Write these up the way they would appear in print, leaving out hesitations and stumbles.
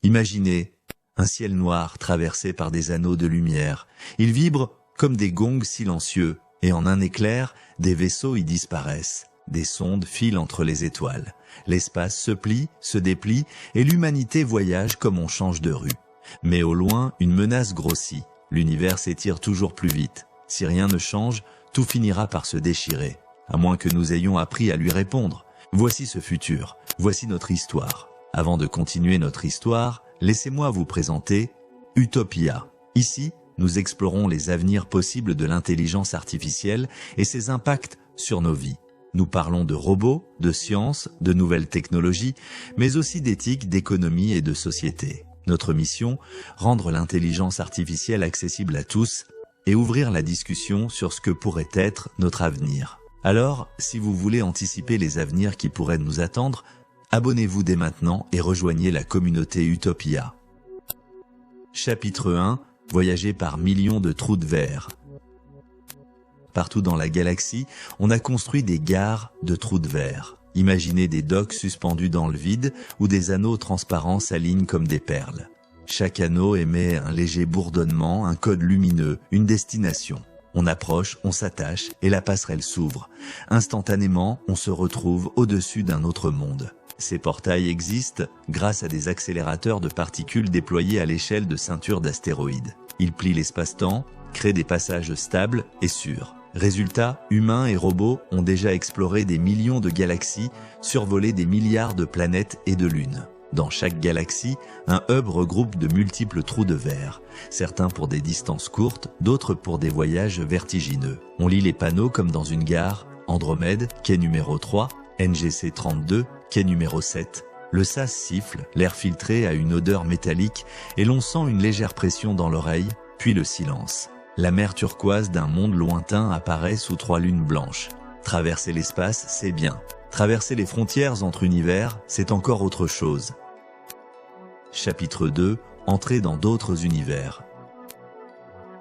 Imaginez un ciel noir traversé par des anneaux de lumière. Il vibre comme des gongs silencieux, et en un éclair, des vaisseaux y disparaissent. Des sondes filent entre les étoiles. L'espace se plie, se déplie, et l'humanité voyage comme on change de rue. Mais au loin, une menace grossit. L'univers s'étire toujours plus vite. Si rien ne change, tout finira par se déchirer. À moins que nous ayons appris à lui répondre. Voici ce futur, voici notre histoire. Avant de continuer notre histoire, laissez-moi vous présenter Utopia. Ici, nous explorons les avenirs possibles de l'intelligence artificielle et ses impacts sur nos vies. Nous parlons de robots, de science, de nouvelles technologies, mais aussi d'éthique, d'économie et de société. Notre mission, rendre l'intelligence artificielle accessible à tous et ouvrir la discussion sur ce que pourrait être notre avenir. Alors, si vous voulez anticiper les avenirs qui pourraient nous attendre, abonnez-vous dès maintenant et rejoignez la communauté Utopia. Chapitre 1. Voyager par millions de trous de verre. Partout dans la galaxie, on a construit des gares de trous de verre. Imaginez des docks suspendus dans le vide où des anneaux transparents s'alignent comme des perles. Chaque anneau émet un léger bourdonnement, un code lumineux, une destination. On approche, on s'attache et la passerelle s'ouvre. Instantanément, on se retrouve au-dessus d'un autre monde. Ces portails existent grâce à des accélérateurs de particules déployés à l'échelle de ceintures d'astéroïdes. Ils plient l'espace-temps, créent des passages stables et sûrs. Résultat, humains et robots ont déjà exploré des millions de galaxies, survolé des milliards de planètes et de lunes. Dans chaque galaxie, un hub regroupe de multiples trous de verre, certains pour des distances courtes, d'autres pour des voyages vertigineux. On lit les panneaux comme dans une gare, Andromède, quai numéro 3, NGC 32, quai numéro 7. Le sas siffle, l'air filtré a une odeur métallique et l'on sent une légère pression dans l'oreille, puis le silence. La mer turquoise d'un monde lointain apparaît sous 3 lunes blanches. Traverser l'espace, c'est bien. Traverser les frontières entre univers, c'est encore autre chose. Chapitre 2. Entrer dans d'autres univers.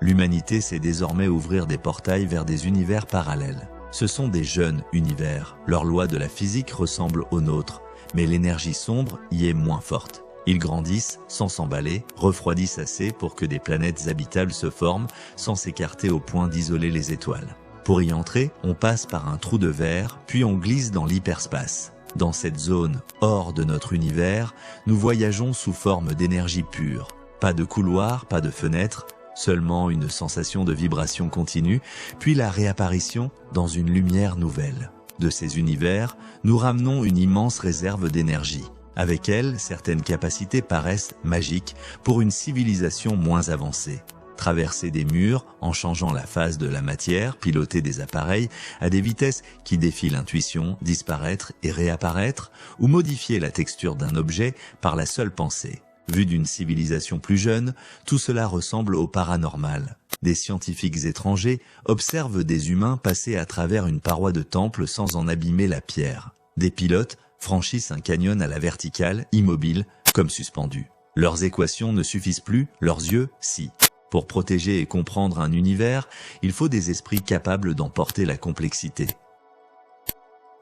L'humanité sait désormais ouvrir des portails vers des univers parallèles. Ce sont des jeunes univers. Leurs lois de la physique ressemblent aux nôtres, mais l'énergie sombre y est moins forte. Ils grandissent sans s'emballer, refroidissent assez pour que des planètes habitables se forment sans s'écarter au point d'isoler les étoiles. Pour y entrer, on passe par un trou de verre, puis on glisse dans l'hyperspace. Dans cette zone hors de notre univers, nous voyageons sous forme d'énergie pure. Pas de couloir, pas de fenêtre, seulement une sensation de vibration continue, puis la réapparition dans une lumière nouvelle. De ces univers, nous ramenons une immense réserve d'énergie. Avec elle, certaines capacités paraissent magiques pour une civilisation moins avancée. Traverser des murs en changeant la phase de la matière, piloter des appareils à des vitesses qui défient l'intuition, disparaître et réapparaître, ou modifier la texture d'un objet par la seule pensée. Vu d'une civilisation plus jeune, tout cela ressemble au paranormal. Des scientifiques étrangers observent des humains passer à travers une paroi de temple sans en abîmer la pierre. Des pilotes franchissent un canyon à la verticale, immobiles, comme suspendus. Leurs équations ne suffisent plus, leurs yeux, si. Pour protéger et comprendre un univers, il faut des esprits capables d'emporter la complexité.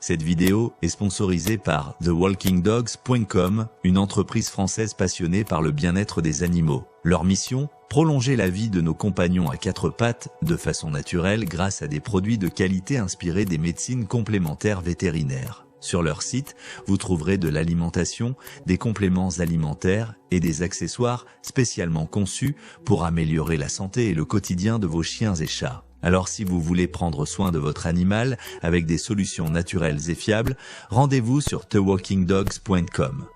Cette vidéo est sponsorisée par TheWalkingDogs.com, une entreprise française passionnée par le bien-être des animaux. Leur mission, prolonger la vie de nos compagnons à 4 pattes de façon naturelle grâce à des produits de qualité inspirés des médecines complémentaires vétérinaires. Sur leur site, vous trouverez de l'alimentation, des compléments alimentaires et des accessoires spécialement conçus pour améliorer la santé et le quotidien de vos chiens et chats. Alors si vous voulez prendre soin de votre animal avec des solutions naturelles et fiables, rendez-vous sur TheWalkingDogs.com.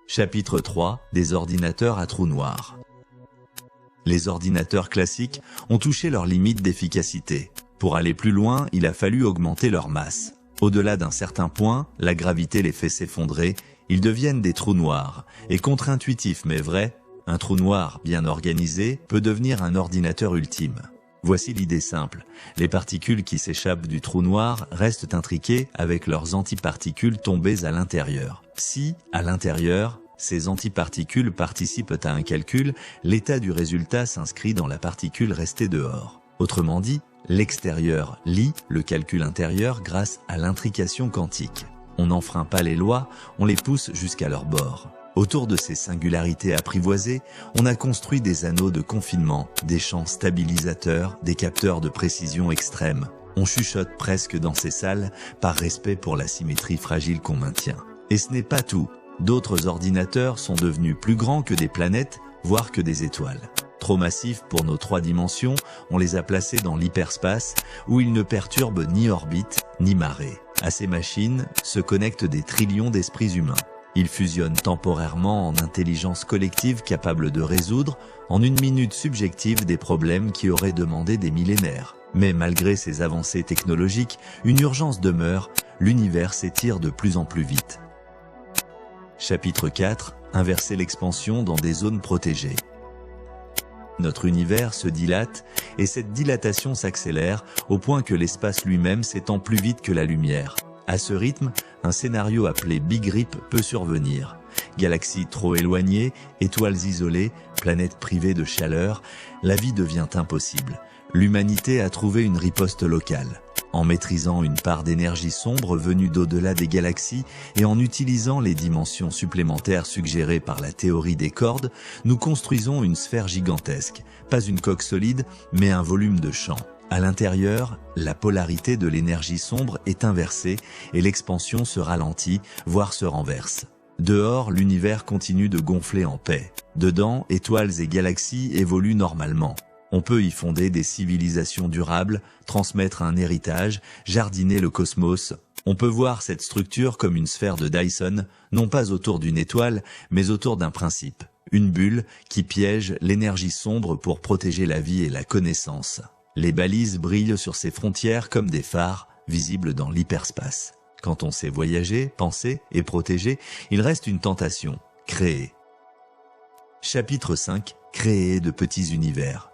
Chapitre 3. Des ordinateurs à trous noirs. Les ordinateurs classiques ont touché leurs limites d'efficacité. Pour aller plus loin, il a fallu augmenter leur masse. Au-delà d'un certain point, la gravité les fait s'effondrer, ils deviennent des trous noirs. Et contre-intuitif mais vrai, un trou noir bien organisé peut devenir un ordinateur ultime. Voici l'idée simple. Les particules qui s'échappent du trou noir restent intriquées avec leurs antiparticules tombées à l'intérieur. Si, à l'intérieur, ces antiparticules participent à un calcul, l'état du résultat s'inscrit dans la particule restée dehors. Autrement dit, l'extérieur lie le calcul intérieur grâce à l'intrication quantique. On n'enfreint pas les lois, on les pousse jusqu'à leur bord. Autour de ces singularités apprivoisées, on a construit des anneaux de confinement, des champs stabilisateurs, des capteurs de précision extrême. On chuchote presque dans ces salles par respect pour la symétrie fragile qu'on maintient. Et ce n'est pas tout. D'autres ordinateurs sont devenus plus grands que des planètes, voire que des étoiles. Trop massifs pour nos 3 dimensions, on les a placés dans l'hyperspace, où ils ne perturbent ni orbite, ni marée. À ces machines se connectent des trillions d'esprits humains. Ils fusionnent temporairement en intelligence collective capable de résoudre, en une minute subjective, des problèmes qui auraient demandé des millénaires. Mais malgré ces avancées technologiques, une urgence demeure, l'univers s'étire de plus en plus vite. Chapitre 4. Inverser l'expansion dans des zones protégées. Notre univers se dilate, et cette dilatation s'accélère au point que l'espace lui-même s'étend plus vite que la lumière. À ce rythme, un scénario appelé Big Rip peut survenir. Galaxies trop éloignées, étoiles isolées, planètes privées de chaleur, la vie devient impossible. L'humanité a trouvé une riposte locale. En maîtrisant une part d'énergie sombre venue d'au-delà des galaxies et en utilisant les dimensions supplémentaires suggérées par la théorie des cordes, nous construisons une sphère gigantesque. Pas une coque solide, mais un volume de champ. À l'intérieur, la polarité de l'énergie sombre est inversée et l'expansion se ralentit, voire se renverse. Dehors, l'univers continue de gonfler en paix. Dedans, étoiles et galaxies évoluent normalement. On peut y fonder des civilisations durables, transmettre un héritage, jardiner le cosmos. On peut voir cette structure comme une sphère de Dyson, non pas autour d'une étoile, mais autour d'un principe. Une bulle qui piège l'énergie sombre pour protéger la vie et la connaissance. Les balises brillent sur ces frontières comme des phares, visibles dans l'hyperspace. Quand on sait voyager, penser et protéger, il reste une tentation, créer. Chapitre 5. Créer de petits univers.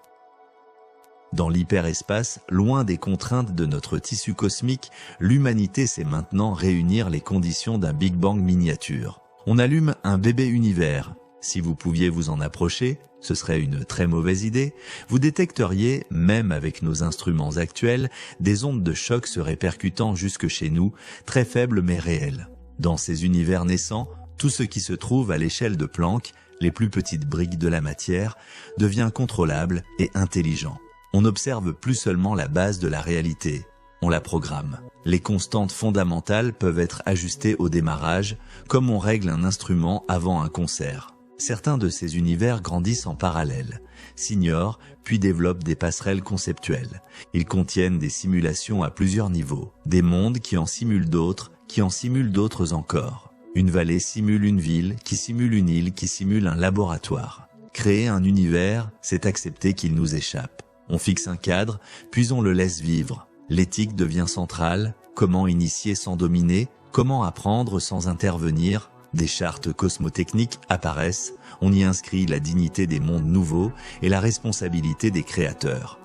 Dans l'hyperespace, loin des contraintes de notre tissu cosmique, l'humanité sait maintenant réunir les conditions d'un Big Bang miniature. On allume un bébé univers. Si vous pouviez vous en approcher, ce serait une très mauvaise idée, vous détecteriez, même avec nos instruments actuels, des ondes de choc se répercutant jusque chez nous, très faibles mais réelles. Dans ces univers naissants, tout ce qui se trouve à l'échelle de Planck, les plus petites briques de la matière, devient contrôlable et intelligent. On n'observe plus seulement la base de la réalité, on la programme. Les constantes fondamentales peuvent être ajustées au démarrage, comme on règle un instrument avant un concert. Certains de ces univers grandissent en parallèle, s'ignorent, puis développent des passerelles conceptuelles. Ils contiennent des simulations à plusieurs niveaux, des mondes qui en simulent d'autres encore. Une vallée simule une ville, qui simule une île, qui simule un laboratoire. Créer un univers, c'est accepter qu'il nous échappe. On fixe un cadre, puis on le laisse vivre. L'éthique devient centrale, comment initier sans dominer, comment apprendre sans intervenir. Des chartes cosmotechniques apparaissent, on y inscrit la dignité des mondes nouveaux et la responsabilité des créateurs.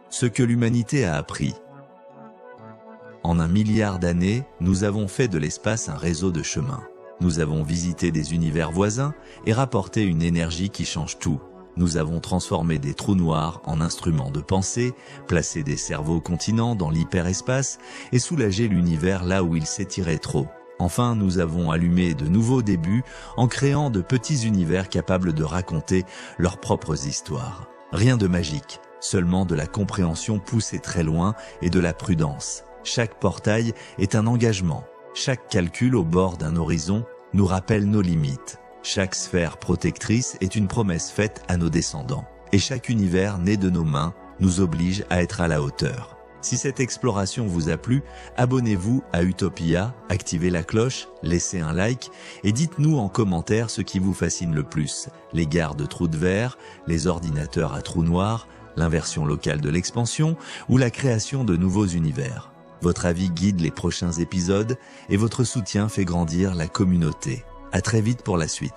Ce que l'humanité a appris. En 1 milliard d'années, nous avons fait de l'espace un réseau de chemins. Nous avons visité des univers voisins et rapporté une énergie qui change tout. Nous avons transformé des trous noirs en instruments de pensée, placé des cerveaux continents dans l'hyperespace et soulagé l'univers là où il s'étirait trop. Enfin, nous avons allumé de nouveaux débuts en créant de petits univers capables de raconter leurs propres histoires. Rien de magique, seulement de la compréhension poussée très loin et de la prudence. Chaque portail est un engagement. Chaque calcul au bord d'un horizon nous rappelle nos limites. Chaque sphère protectrice est une promesse faite à nos descendants. Et chaque univers né de nos mains nous oblige à être à la hauteur. Si cette exploration vous a plu, abonnez-vous à Utopia, activez la cloche, laissez un like et dites-nous en commentaire ce qui vous fascine le plus. Les gares de trous de verre, les ordinateurs à trous noirs, l'inversion locale de l'expansion ou la création de nouveaux univers. Votre avis guide les prochains épisodes et votre soutien fait grandir la communauté. À très vite pour la suite.